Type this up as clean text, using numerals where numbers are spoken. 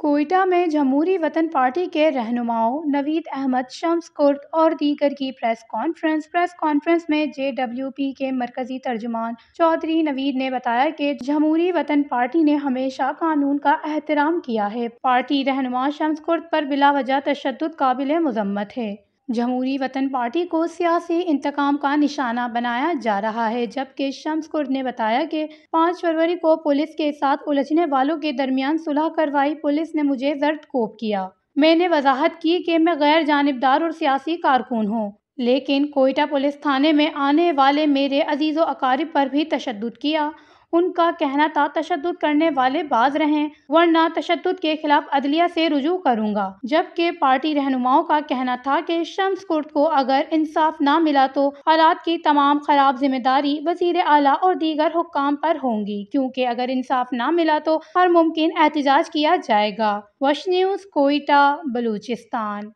کوئٹہ میں جمہوری وطن پارٹی کے رہنماؤں نوید احمد، شمس کرد اور دیگر کی پریس کانفرنس میں جے ڈبلیو پی کے مرکزی ترجمان چودھری نوید نے بتایا کہ جمہوری وطن پارٹی نے ہمیشہ قانون کا احترام کیا ہے۔ پارٹی رہنما شمس کرد پر بلا وجہ تشدد قابل مذمت ہے۔ جمہوری وطن پارٹی کو سیاسی انتقام کا نشانہ بنایا جا رہا ہے، جبکہ شمس کرد نے بتایا کہ 5 فروری کو پولیس کے ساتھ الجھنے والوں کے درمیان صلح کروائی پولیس نے مجھے زرد کوب کیا۔ میں نے وضاحت کی کہ میں غیر جانبدار اور سیاسی کارکن ہوں، لیکن کوئٹہ پولیس تھانے میں آنے والے میرے عزیز و اقارب پر بھی تشدد کیا۔ ان کا کہنا تھا تشدد کرنے والے باز رہیں ورنہ تشدد کے خلاف عدلیہ سے رجوع کروں گا، جبکہ پارٹی رہنماؤں کا کہنا تھا کہ شمس کرد کو اگر انصاف نہ ملا تو حالات کی تمام خراب ذمہ داری وزیر اعلیٰ اور دیگر حکام پر ہوگی، کیونکہ اگر انصاف نہ ملا تو ہر ممکن احتجاج کیا جائے گا۔ وش نیوز، کوئٹہ، بلوچستان۔